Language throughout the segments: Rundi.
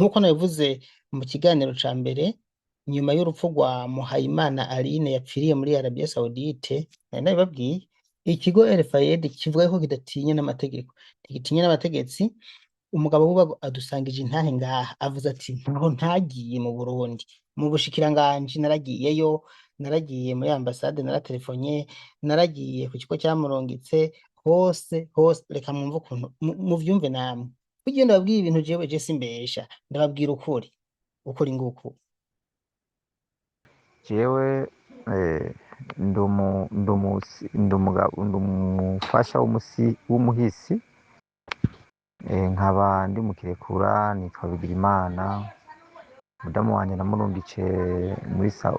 nk'uko nabivuze mu kiganiro ca mbere, nyuma y'urupfu rwa Muhayimana Aline yapfiriye muri Arabia Saudite, nari nabibabwiye, ikigo El-Fayed kivuga ko kidatinya n'amategeko, ntigitinya n'abategetsi. Umugabo wiwe adusangije intahe ngaha, avuze ati ntaho ntagiye mu Burundi, mu bushikiranganji naragiyeyo, naragiye muri ambasade naratelefonye, naragiye ku kigo cyamurungitse, hose hose. Reka mwumve ukuntu muvyumve namwe. Kugira ndababwira ibintu jewe je simbesha, ndababwira ukuri, ukuri nguku. jewe ndumufasha w'umuhisi, nkaba ndi mu Kirekura, nitwa Bigirimana. Mudamu wanje namurungice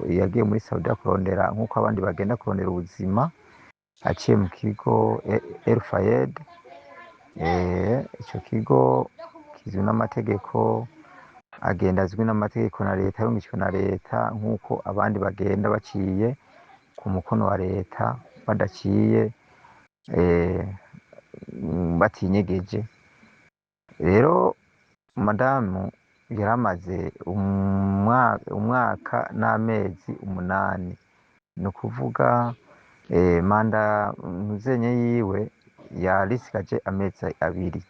yagiye muri Saudiya kurondera nk'uko abandi bagenda kurondera ubuzima, aciye mu kigo El-Fayed. Ico kigo kizwi n'amategeko, agenda azwi n'amategeko na leta, yumvishwe na leta nk'uko abandi bagenda baciye ku mukono wa leta, badaciye batinyegeje. Rero madamu yaramaze umwaka n'amezi 8, ni ukuvuga manda muzenye yiwe yarisigaje amezi 2.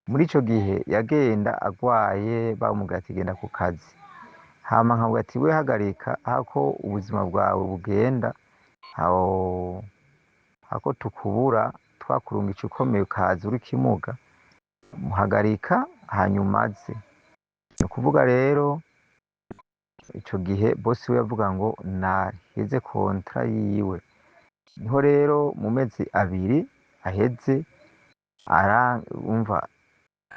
Muri ico gihe yagenda agwaye, bamubwira ati genda ku kazi, hama nkavuga ati we hagarika hako ubuzima bwawe bugenda, hako tukubura twakurungica ukomeye ukaza uri kimuga, muhagarika hanyuma aze. Ni ukuvuga rero ico gihe bosi we yavuga ngo naheze kontra yiwe, niho rero mu mezi 2 aheze umva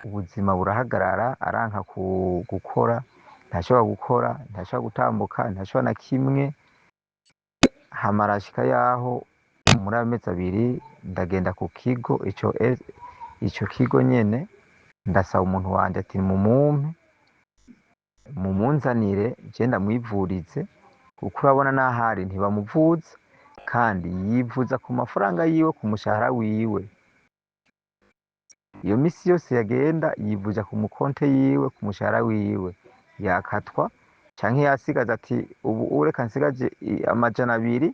ubuzima burahagarara, aranka gukora, ntashobora gukora, ntashobora gutambuka, ntashobora na kimwe. Hama arashika yaho muri amezi 2 ndagenda ku kigo, ico kigo nyene ndasaba umuntu wanje ati mumunzanire je ndamwivurize, kuko urabona n'ahari ntibamuvuza, kandi yivuza ku mafaranga yiwe, ku mushahara wiwe. Iyo misi yose yagenda yivuza ku mukonte yiwe, ku mushahara wiwe yakatwa, canke yasigaza ati ubu ureka nsigaje amajana 2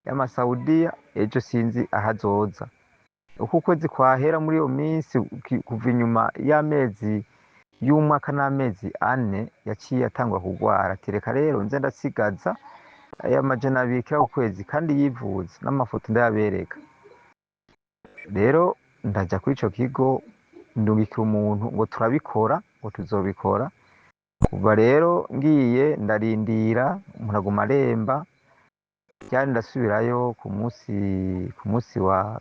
y'amasaudiya, ejo sinzi ahazoza. Uko ukwezi kwahera muri iyo minsi, kuva inyuma y'amezi y'umwaka n'amezi 4, yaciye atangwa kugwara, ati reka rero nze ndasigaza aya majana 2 kira ukwezi, kandi yivuza n'amafoto ndayabereka. Rero ndaja kuri ico kigo, ndungikira umuntu ngo turabikora, ngo tuzobikora. Kuva rero ngiye ndarindira, umuntu aguma aremba, ryari ndasubirayo ku musi wa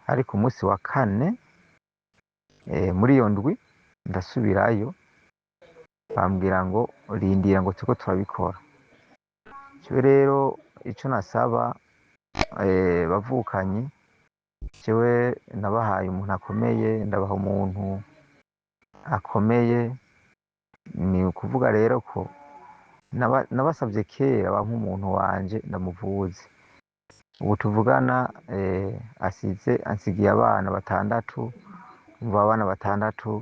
4, muri iyo ndwi ndasubirayo, bambwira ngo rindira ngo turiko turabikora. Jewe rero ico nasaba bavukanyi, jewe nabahaye umuntu akomeye, ndabaha umuntu akomeye. Ni ukuvuga rero ko nabasavye kera bampa umuntu wanje ndamuvuze. Ubu tuvugana ansigiye abana 6, umva abana 6,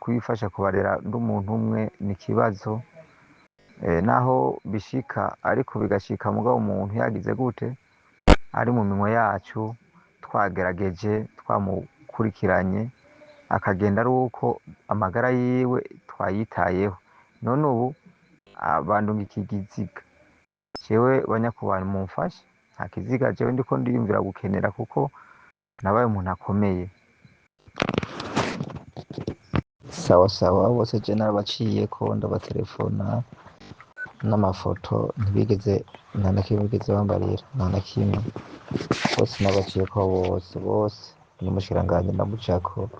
kwifasha kubarera n'umuntu umwe ni ikibazo, naho bishika, ariko bigashika mugabo umuntu yagize gute, ari mu minwe yacu, twagerageje, twamukurikiranye, akagenda ari uko amagara yiwe twayitayeho. None ubu bandunga ikiziga, jewe banyakubahwa mumfashe, nta kiziga jewe ndiko ndiyumvira gukenera, kuko nabaye umuntu akomeye. Sawa bose je narabaciyeko, ndabatelefona n'amafoto, ntibigeze nta na kimwe bigeze bambarira, nta na kimwe. Bose nabaciyeko bose, n'umushikiranganji ndamucako,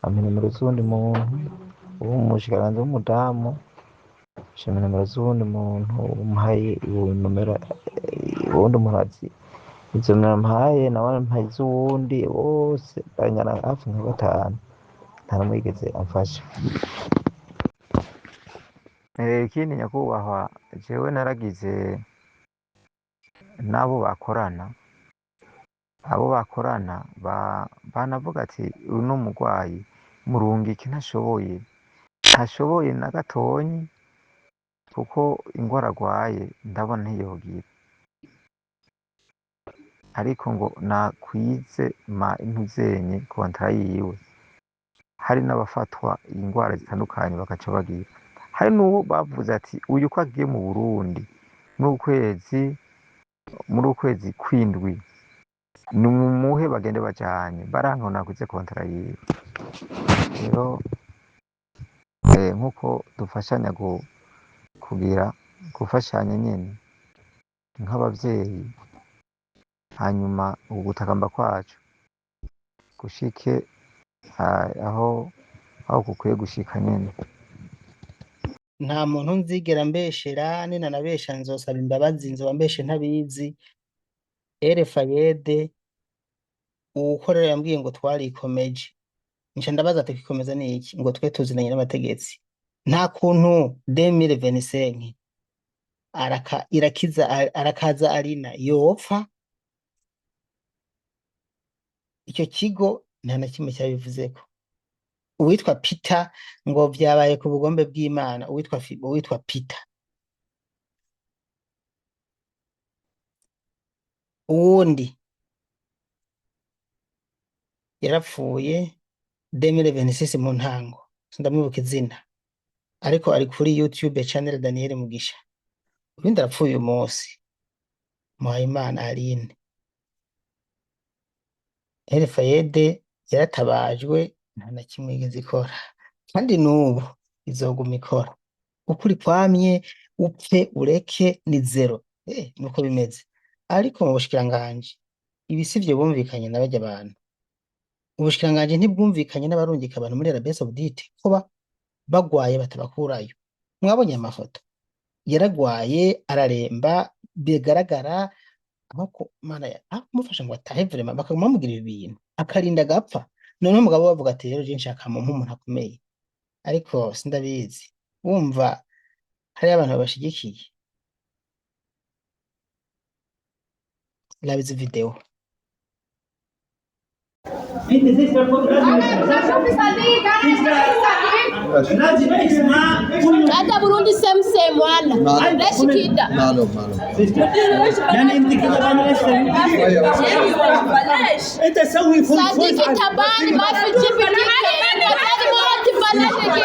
ampa nimero z'uwundi muntu w'umushikiranganji w'umudamu, shima nimero z'uwundi muntu umuhaye uwundi muntu azi izo nimero mpaye, nawe mpaye iz'uwundi, bose bangana hafi nka 5, nta n'umwe yigeze amfasha. Ikindi nyakubahwa, jewe naragize n'abo bakorana, abo bakorana banavuga ati uno murwayi murungike ntashoboye na gatonyi kuko ingwara arwaye ndabona ntiyogira, ariko ngo nakwize intuzenye kontara yiwe. Hari n'abafatwa ingwara zitandukanye bagaca bagira, hari n'uwo bavuze ati uyu ko agiye mu Burundi muri ukwezi kw'indwi nimumuhe bagende bajanye, baranka ngo nakwize kontara yiwe. Rero nk'uko dufashanya gufashanya nyene nk'abavyeyi, hanyuma ugutakamba kwacu gushike aho gukwiye gushika nyene. Nta muntu nzigera mbeshera, ninanabesha nzosaba imbabazi, nzoba mbeshe ntabizi. Fayede uwukorera yambwiye ngo twarikomeje, nca ndabaza ati kwikomeza ni iki? Ngo twe tuzinanye n'abategetsi. Nta kuntu 2025 arakaza Alina yopfa. Icyo kigo nta na kimwe cyabivuzeko. Uwitwa Peter ngo vyabaye ku bugombe bw'Imana, uwitwa Peter. Uwundi yarapfuye 2026 mu ntango, sindamwibuka izina, ariko ari kuri YouTube channel Daniel Mugisha. Ubundi arapfuye uyu munsi, Muhayimana Aline. Fayede yaratabajwe, nta na kimwe igeze ikora, kandi n'ubu izoguma ikora. Ukuri kwamye, upfe ureke ni zero. Nuko bimeze. Ariko mu bushikiranganje ibi sivyo bumvikanye n'abajya abantu. Ubushikiranganje ntibwumvikanye n'abarungika abantu muri Arabie Saoudite ko bagwaye batabakurayo. Mwabonye amafoto, yaragwaye araremba bigaragara, ahoko mana mufasha ngo atahe vraiment bakamubwira ibintu akarinda gapfa. None umugabo bavuga ati rero je nshaka umuntu akomeye, ariko sindabizi. Wumva hari abantu babashigikiye. Labizi video. Hata Burundi same wala. Nashikida. Malo. يعني انت كده بلاش انت سوي فول Sadiki tabani ma fi jibi kike. Kadani ma tibala kike.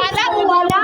Haram wala.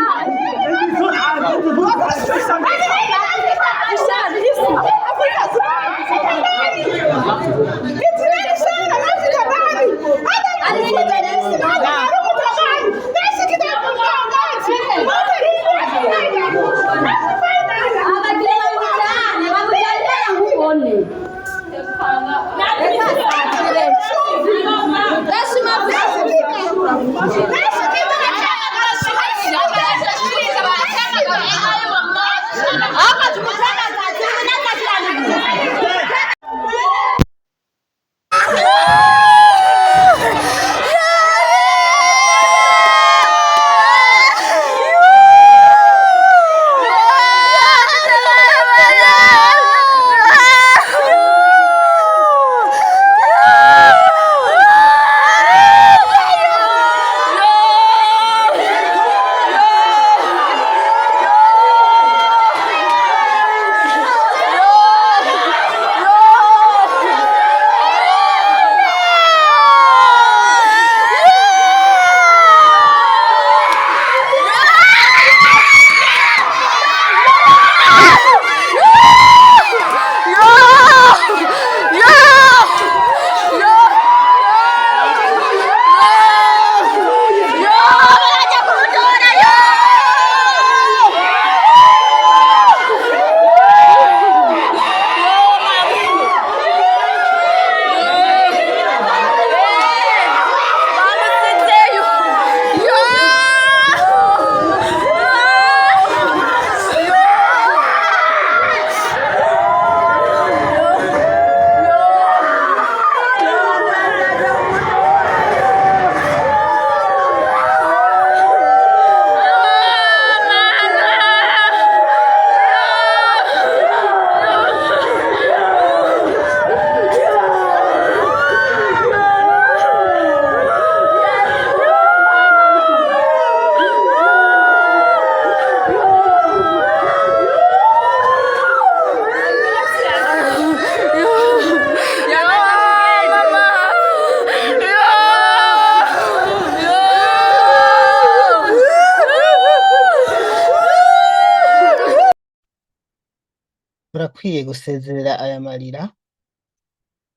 barakwiye gusezerera aya marira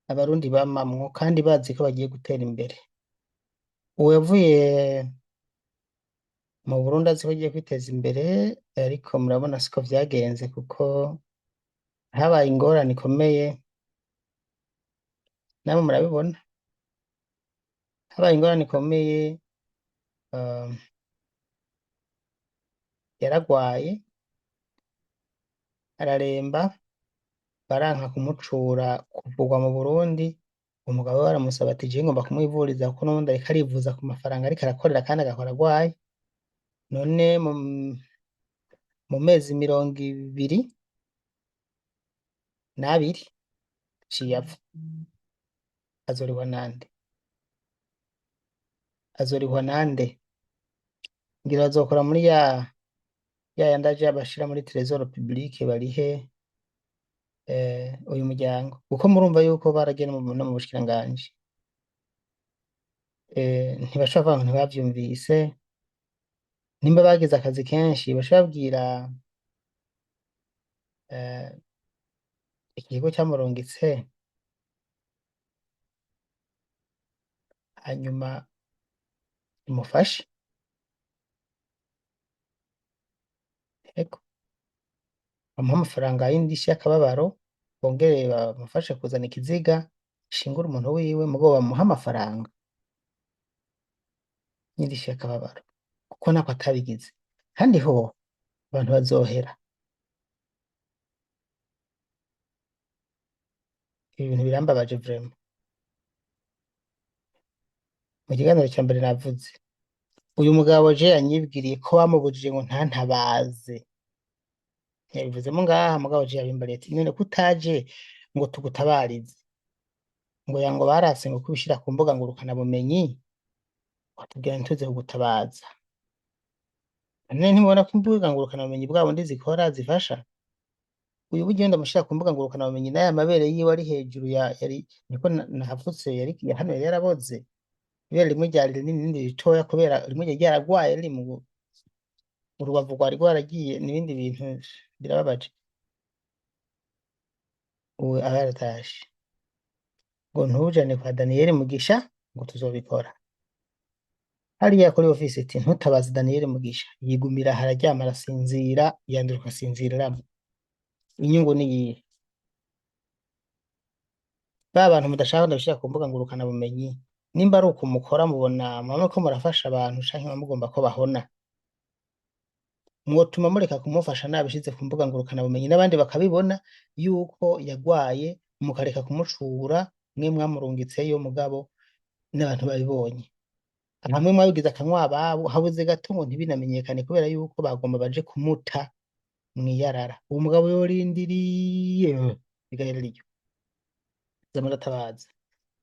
abarundi bamamwo kandi bazi ko bagiye gutera imbere. Uwo yavuye mu Burundi azi ko agiye kwiteza imbere, ariko murabona siko vyagenze kuko habaye ingorane ikomeye, namwe murabibona. Habaye ingorane ikomeye, um, yaragwaye araremba, baranka kumucura kuvugwa mu Burundi. Umugabo we baramusaba ati je ngomba kumwivuriza kuko n'ubundi ariko arivuza ku mafaranga ariko arakorera kandi agakora agwaye. None mu mezi 22 ciye apfa. Azorihwa nande? Azorihwa nande? Ngira bazokora muri ya yandi aje bashira muri Trésor Public barihe uyu muryango, kuko murumva yuko baragiye no mu bushikiranganji, ntibashobora kuvuga ngo ntibavyumvise. Nimba bagize akazi kenshi bashobora babwira ikigo cyamurungitse, hanyuma imufashe. Ego bamuha amafaranga y'indishyi y'akababaro, bongere bamufashe kuzana ikiziga shingura umuntu wiwe, mugabo bamuha amafaranga y'indishyi y'akababaro kuko nako atabigize. Kandi ho abantu bazohera. Ibi bintu birambabaje vraiment. Mu kiganiro cya mbere navuze uyu mugabo je yanyibwiriye ko bamubujije ngo ntantabaze, yabivuzemo ngaha. Mugabo je yabimbariye ati none kutaje ngo tugutabarize, ngo yango barase ngo kubishira ku mbuga ngurukana bumenyi, watubwira ntuze kugutabaza. None ntibona ko imbuga ngurukana bumenyi bwabo ndi zikora zifasha. Uyu buryo ndamushira ku mbuga ngurukana bumenyi n'aya mabere yiwe ari hejuru yari niko nahavutse, yari hano yari yaraboze. Ibere rimwe ryari rinini n'irindi ritoya, kubera rimwe ryari ryaragwaye riri mu urubavu rwari rwaragiye, n'ibindi bintu birababaje. Uwe aba yaratashe ngo ntujane kwa Daniel Mugisha ngo tuzobikora. Hariya kuri office ati ntutabaze Daniel Mugisha, yigumira hararyama arasinzira, yanduruka asinziriramo. Inyungu ni yihe? Ba bantu mudashaka ndabishira ku mbuga ngurukana bumenyi, nimba ari uko mukora mubona mama ko murafasha abantu canke mugomba ko bahona, mwotuma mureka kumufasha nabishize ku mbuga ngurukana bumenyi n'abandi bakabibona yuko yagwaye, mukareka kumucura mwe mwamurungitseyo, mugabo n'abantu babibonye. Hamwe mwabigize akanywa ababo habuze gato ngo ntibinamenyekane, kubera yuko bagomba baje kumuta mwiyarara. Uwo mugabo yorindiriye bigahera ryo zamuratabaza.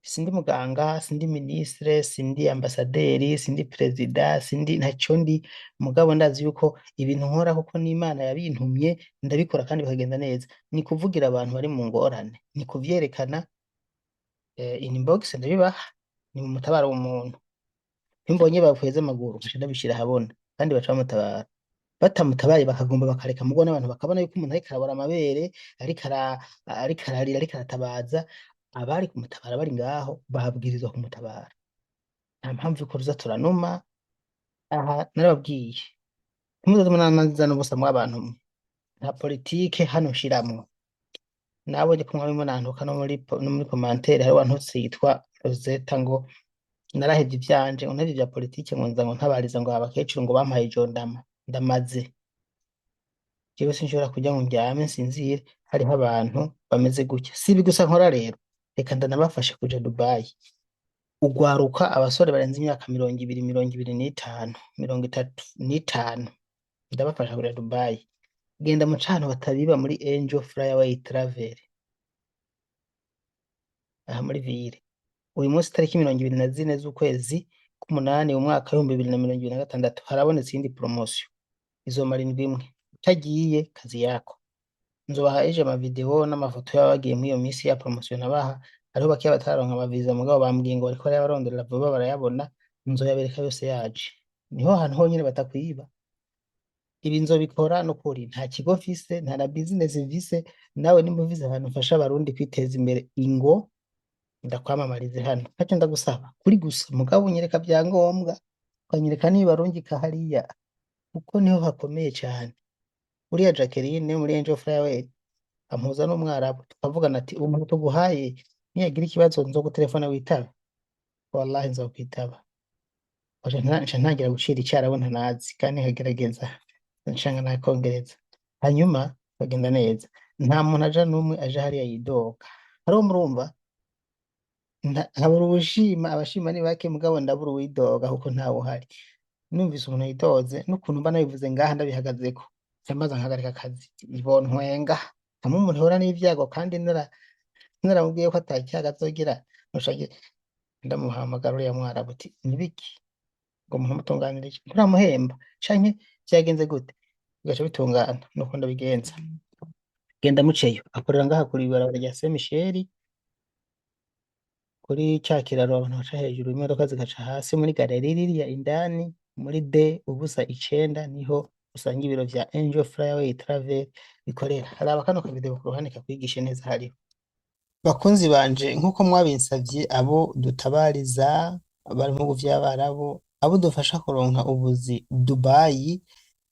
Sindi muganga, sindi ministre, sindi ambasaderi, sindi perezida, sindi ntacyo ndi, mugabo ndazi yuko ibintu nkora kuko n'Imana yabintumye ndabikora kandi bikagenda neza. Ni kuvugira abantu bari mu ngorane, ni kuvyerekana inbox ndabibaha, ni mu mutabaro w'umuntu. Nimbonye bakweze amaguru nje ndabishira habona kandi baca bamutabara. Batamutabaye bakagomba bakareka, mugo n'abantu bakabona yuko umuntu ariko arabora amabere, ariko ararira, ariko aratabaza. Abari kumutabara bari ngaho babwirizwa kumutabara. Nta mpamvu yuko ruza turanuma. Aha narababwiye ntimuze munanazana ubusa mu abantu mwe, nta politike hano nshiramwo. Nabonye ko mwari munantuka no muri commentaire hari wantutse yitwa Rosetta ngo narahevye ivyanje, ngo ntavyo vya politike, ngo nza ngo ntabariza ngo abakecuru ngo bampaye ijondama. Ndamaze jewe sinshobora kujya ngo ndyame nsinzire hariho abantu bameze gutya. Sibi gusa nkora rero, reka ndanabafashe kuja Dubai. Ugwaruka abasore barenze imyaka 20, 25, 35 ndabafasha kuja Dubai. Genda mu cano batabiba muri Angel Flyaway Travel aha muri Ville. Uyu munsi tariki 24 z'ukwezi k'umunani mu mwaka wa 2026 harabonetse iyindi promotion izomara indwi imwe. Utagiye kazi yako. Nzobaha ejo ama video n'amafoto y'abagiye muri iyo minsi ya promotion nabaha. Hariho bakiya bataronka amaviza, mugabo bambwiye ngo bariko barayabarondera vuba barayabona, nzoyabereka yose yaje. Niho hantu honyine batakwiba. ibi nzobikora n'ukuri nta kigo mfise nta na business mfise nawe nimba ufise ahantu mfasha abarundi kwiteza imbere ingo ndakwamamarize hano ntacyo ndagusaba kuri gusa mugabo unyereka byangombwa ukanyereka niba arungika hariya kuko niho hakomeye cyane uriya Jacqueline muri Angel Flyway ampuza n'umwarabu tukavugana ati umuntu tuguhaye niyagira ikibazo nzogutelefona witaba wallahi nzokwitaba nca ntangira gucira icyarabu ntanazi kandi nkagerageza nshanga nakongereza hanyuma bagenda neza nta muntu aja n'umwe aja hariya yidoga hariho murumva nkabura ubushima abashima ni bake mugabo ndabura uwidoga kuko ntawe uhari numvise umuntu yitoze n'ukuntu mba nabivuze ngaha ndabihagazeko maze nkahagarika akazi ibontwenga hamwe umuntu ahura n'ivyago kandi naramubwiye ko atacyaga azogira nushake ndamuhamagara uriya mwarabu uti nibiki ngo mutunganirije nturamuhemba canke vyagenze gute bigaca bitungana nuko ndabigenza genda muceyo akorera ngaha kuri ibarabara rya Saint Michel kuri ca kiraro abantu baca hejuru imodoka zigaca hasi muri galeri ririya indani muri D ubusa 9 niho usanga ibiro vya Angel Flyway Travel bikorera haraba kano kavideo ku ruhande kakwigishe neza hariho bakunzi banje nk'uko mwabinsavye abo dutabariza bari mu bihugu vy'Abarabu abo dufasha kuronka ubuzi Dubai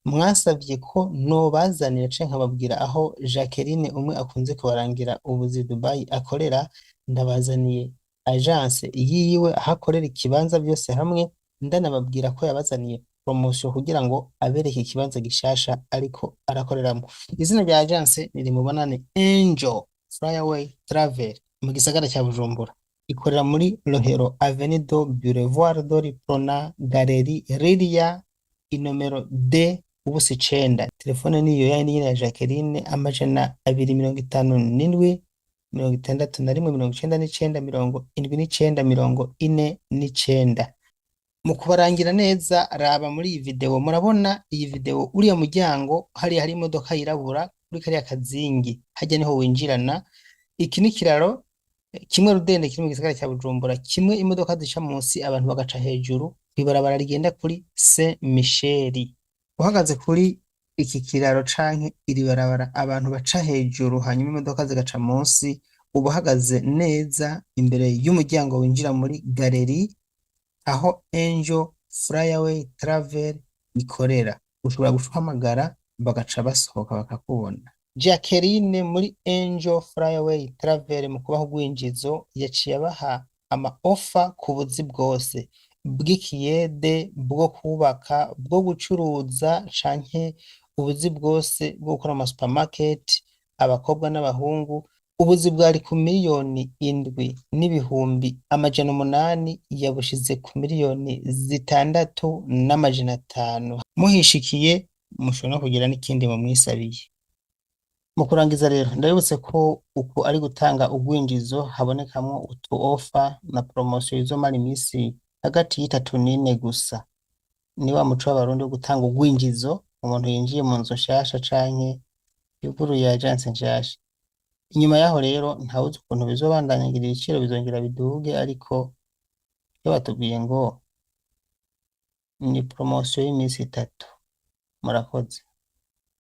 mwasavye ko nobazanira canke nkababwira aho Jacqueline umwe akunze kubarangira ubuzi Dubai akorera ndabazaniye agence yiwe aho akorera ikibanza byose hamwe ndanababwira ko yabazaniye promotion kugira ngo abereke ikibanza gishasha ariko arakoreramo izina rya agence niri mubonane Angel Flyway Travel mu gisagara cya Bujumbura ikorera muri Rohero Avenue do Boulevard do Riprona Galerie Riria inomero D ubusa 9 telefone niyo yandi ya Jacqueline amajana 257 61 99 mu kubarangira neza raba muri iyi video murabona iyi video uriya muryango hari imodoka yirabura kuri kariya kazingi hajya niho winjirana iki ni kiraro kimwe rudende kiri mu gisagara cya Bujumbura kimwe imodoka zica munsi abantu bagaca hejuru kwibarabara rigenda kuri Saint Michel uhagaze kuri iki kiraro canke iri barabara abantu baca hejuru hanyuma imodoka zigaca munsi ubahagaze neza imbere y'umuryango winjira muri galeri aho Angel Flyway Travel ikorera ushobora guhamagara bagaca basohoka bakakubona Jacqueline muri Angel Flyway Travel mu kubaho gwinjizo yaciye abaha ama offer ku buzi bwose bw'ikiyede bwo kubaka bwo gucuruza canke ubuzi bwose bwo gukora ama supermarket abakobwa n'abahungu ubuzi bwari ku miliyoni 7,800,000 yabushize ku miliyoni 6,500,000 muhishikiye mushobora no kugira n'ikindi mu mwisabiye mu kurangiza rero ndabibutse ko uko ari gutanga ugwinjizo habonekamwo utu offer na promotion izomara imisi hagati y'itatu n'ine gusa ni wa muco w'abarundi wo gutanga ugwinjizo umuntu yinjiye mu nzu nshasha canke yuguruye agence nshasha inyuma yaho rero ntawuzi ukuntu bizobandanyira ibiciro bizongera biduge ariko iyo batubwiye ngo ni promotion y'imisi 3 murakoze